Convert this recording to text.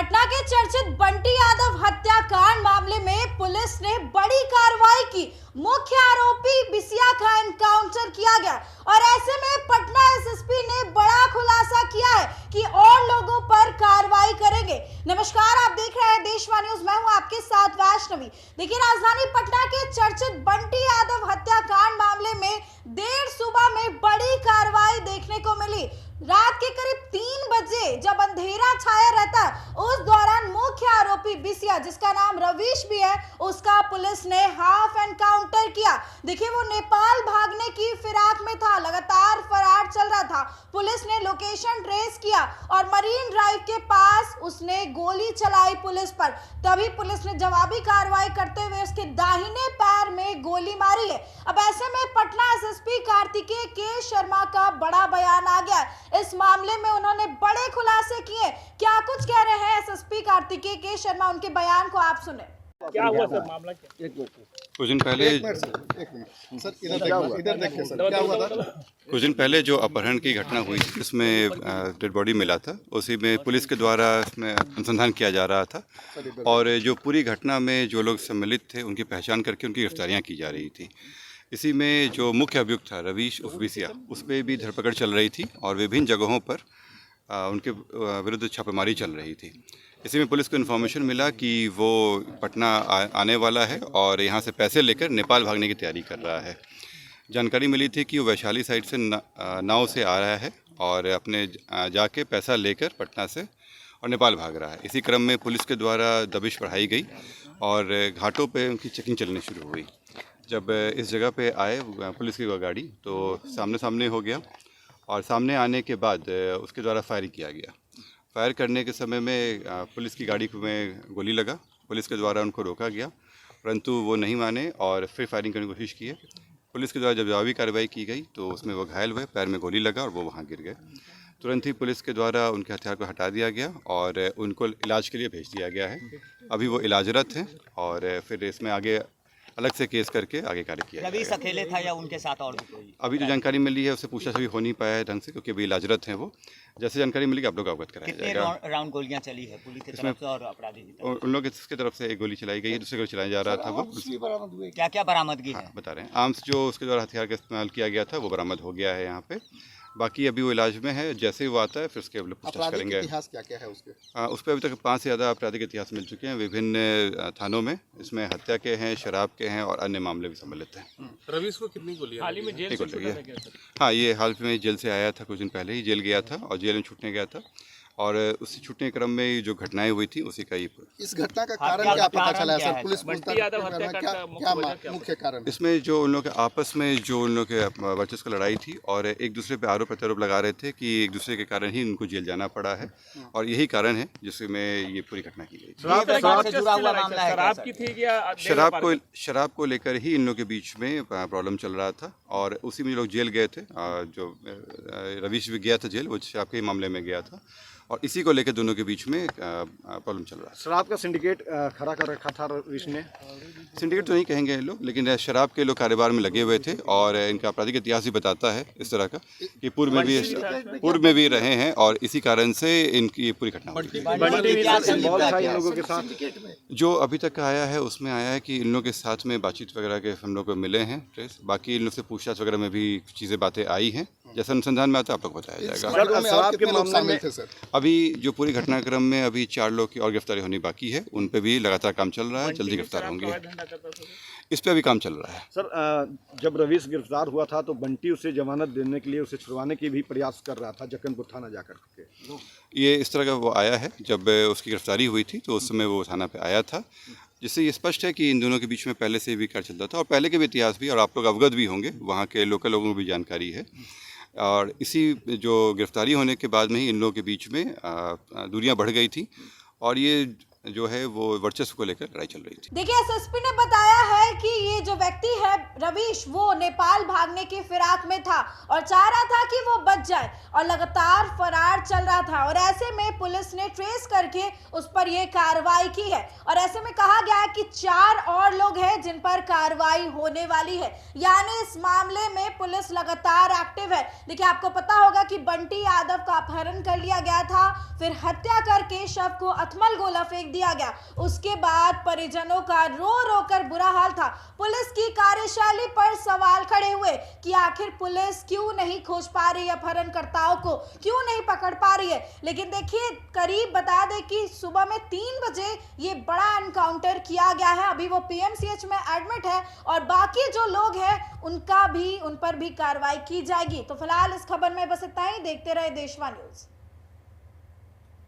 पटना के चर्चित बंटी यादव हत्याकांड मामले में पुलिस ने बड़ी कार्रवाई की। मुख्य आरोपी बिसिया का एनकाउंटर किया गया और ऐसे में पटना एसएसपी ने बड़ा खुलासा किया है कि और लोगों पर कार्रवाई करेंगे। नमस्कार, आप देख रहे हैं देशवाणी न्यूज, मैं हूं आपके साथ वैष्णवी। देखिए, राजधानी पटना के चर्चित बंटी यादव हत्याकांड मामले में देर सुबह में बड़ी कार्रवाई देखने को मिली। रात के करीब 3 बजे जब अंधेरा छाया रहता उस दौरान मुख्य आरोपी बिसिया, जिसका नाम रवीश भी है, उसका पुलिस ने हाफ एनकाउंटर किया। देखिए, वो नेपाल भागने की फिराक में था, लगातार फरार चल रहा था। पुलिस ने लोकेशन ट्रेस किया और मरीन ड्राइव के पास उसने गोली चलाई पुलिस पर। तभी पुलिस ने जवाबी कार्रवाई करते हुए उसके दाहिने पैर में गोली मारी है। अब ऐसे में पटना एसएसपी कार्तिकेय के शर्मा का बड़ा बयान आ गया। इस मामले में उन्होंने बड़े खुलासे किए। क्या कुछ कह रहे हैं एसएसपी कार्तिकेय के शर्मा, उनके बयान को आप सुने। क्या हुआ सर, मामला क्या? कुछ दिन पहले सर, इधर देखिए सर, क्या हुआ था? कुछ दिन पहले जो अपहरण की घटना हुई थी, इसमें डेड बॉडी मिला था। उसी में पुलिस के द्वारा इसमें अनुसंधान किया जा रहा था और जो पूरी घटना में जो लोग सम्मिलित थे उनकी पहचान करके उनकी गिरफ्तारियां की जा रही थी। इसी में जो मुख्य अभियुक्त था रवीश उर्फ बिसिया, उस पर भी धरपकड़ चल रही थी और विभिन्न जगहों पर उनके विरुद्ध छापेमारी चल रही थी। इसी में पुलिस को इन्फॉर्मेशन मिला कि वो पटना आने वाला है और यहाँ से पैसे लेकर नेपाल भागने की तैयारी कर रहा है। जानकारी मिली थी कि वो वैशाली साइड से नाव से आ रहा है और अपने जाके पैसा लेकर पटना से और नेपाल भाग रहा है। इसी क्रम में पुलिस के द्वारा दबिश बढ़ाई गई और घाटों पे उनकी चेकिंग चलनी शुरू हुई। जब इस जगह पे आए पुलिस की गाड़ी, तो सामने सामने हो गया और सामने आने के बाद उसके द्वारा फायरिंग किया गया। फायर करने के समय में पुलिस की गाड़ी में गोली लगा। पुलिस के द्वारा उनको रोका गया, परंतु वो नहीं माने और फिर फायरिंग करने की कोशिश की है। पुलिस के द्वारा जब जवाबी कार्रवाई की गई तो उसमें वो घायल हुए, पैर में गोली लगा और वो वहाँ गिर गए। तुरंत ही पुलिस के द्वारा उनके हथियार को हटा दिया गया और उनको इलाज के लिए भेज दिया गया है। अभी वो इलाजरत हैं और फिर इसमें आगे अलग से केस करके आगे कार्य किया जाएगा। रवीश अकेले था या उनके साथ और भी कोई? अभी जो जानकारी मिली है उससे पूछताछ भी हो नहीं पाया है ढंग से, क्योंकि अभी इलाजरत हैं वो। जैसे जानकारी मिली आप लोग को अवगत कराया कितने जाएगा। राउंड गोलियां चली है पुलिस की तरफ से और अपराधी की तरफ उन लोग की तरफ से एक गोली चलाई गई है, दूसरी गोली चलाया जा रहा था वो। से? क्या क्या बरामदगी है? बता रहे हैं, आर्म्स जो उसके द्वारा हथियार का इस्तेमाल किया गया था वो बरामद हो गया है यहाँ पे। बाकी अभी वो इलाज में है, जैसे ही वो आता है फिर उसके पूछताछ करेंगे। इतिहास क्या क्या है उसके? उस पर अभी तक 5 से ज़्यादा आपराधिक इतिहास मिल चुके हैं विभिन्न थानों में। इसमें हत्या के हैं, शराब के हैं और अन्य मामले भी सम्मिलित हैं। रवीश को कितनी गोलियां? हाल ही में जेल से छूटा था क्या सर? हाँ, ये हाल में जेल से आया था, कुछ दिन पहले ही जेल गया था और जेल में छूटने गया था और उससे छूटने के क्रम में जो घटनाएं हुई थी उसी का ये। इस घटना का कारण क्या पता चला है सर? पुलिस बंटी यादव हत्याकांड का क्या मुख्य कारण? इसमें जो उन लोग के आपस में जो उन लोग के वर्चस्व की लड़ाई थी और एक दूसरे पे आरोप प्रत्यारोप लगा रहे थे कि एक दूसरे के कारण ही उनको जेल जाना पड़ा है और यही कारण है जिसमें ये पूरी घटना की गई थी। शराब से जुड़ा हुआ मामला है? शराब की थी या शराब को लेकर ही इन लोग के बीच में प्रॉब्लम चल रहा था और उसी में लोग जेल गए थे। जो रवीश भी गया था जेल, वो शराब के मामले में गया था और इसी को लेकर दोनों के बीच में प्रॉब्लम चल रहा है। शराब का सिंडिकेट खड़ा कर रखा था रवीश ने। सिंडिकेट तो नहीं कहेंगे ये लोग, लेकिन शराब के लोग कारोबार में लगे हुए थे और इनका आपराधिक इतिहास भी बताता है इस तरह का कि पूर्व में भी रहे हैं और इसी कारण से इनकी पूरी घटना हुई। लोगों के साथ जो अभी तक आया है उसमें आया है कि इन लोगों के साथ में बातचीत वगैरह के हम लोग को मिले हैं ट्रेस। बाकी इन लोग से पूछताछ वगैरह में भी चीज़ें बातें आई हैं, जैसा अनुसंधान में आता है आप लोग बताया जाएगा। शराब के मामले में थे सर? अभी जो पूरी घटनाक्रम में अभी 4 लोग की और गिरफ्तारी होनी बाकी है, उन पे भी लगातार काम चल रहा है, जल्दी गिरफ्तार होंगे। इस पे अभी काम चल रहा है। सर, जब रवीश गिरफ्तार हुआ था तो बंटी उसे जमानत देने के लिए उसे छुड़वाने की भी प्रयास कर रहा था जक्कनपुर थाना जाकर के। ये इस तरह का वो आया है, जब उसकी गिरफ्तारी हुई थी तो उस समय वो थाना पे आया था, जिससे ये स्पष्ट है कि इन दोनों के बीच में पहले से भी कार्य चलता था और पहले के भी इतिहास भी, और आप लोग अवगत भी होंगे, वहाँ के लोकल लोगों को भी जानकारी है। और इसी जो गिरफ्तारी होने के बाद में ही इन लोगों के बीच में दूरियां बढ़ गई थी और ये जो है वो वर्चस्व को लेकर लड़ाई चल रही थी। देखिए एसएसपी ने बताया है कि ये जो व्यक्ति है रवीश वो नेपाल भागने की फिराक में था और चाह रहा था कि वो बच जाए और लगातार फरार चल रहा था और ऐसे में पुलिस ने ट्रेस करके उस पर ये कार्रवाई की है और ऐसे में कहा गया है कि 4 और लोग हैं जिन पर कार्रवाई होने वाली है, यानी इस मामले में पुलिस लगातार एक्टिव है। देखिए आपको पता होगा कि बंटी यादव का अपहरण कर लिया गया था, फिर हत्या करके शव को अथमल गोला फेंक दिया गया। उसके बाद परिजनों का रो रो कर बुरा हाल था। पुलिस की कार्यशैली पर सवाल खड़े हुए कि आखिर पुलिस क्यों नहीं खोज पा रही है अपहरणकर्ताओं को, क्यों नहीं पकड़ पा रही है। लेकिन देखिए करीब बता दें कि सुबह में 3 बजे ये बड़ा एनकाउंटर किया गया है। अभी वो पीएमसीएच में एडमिट है और बाकी जो लोग हैं उन पर भी कार्रवाई की जाएगी। तो फिलहाल इस खबर में बस इतना ही। देखते रहे देशवा न्यूज।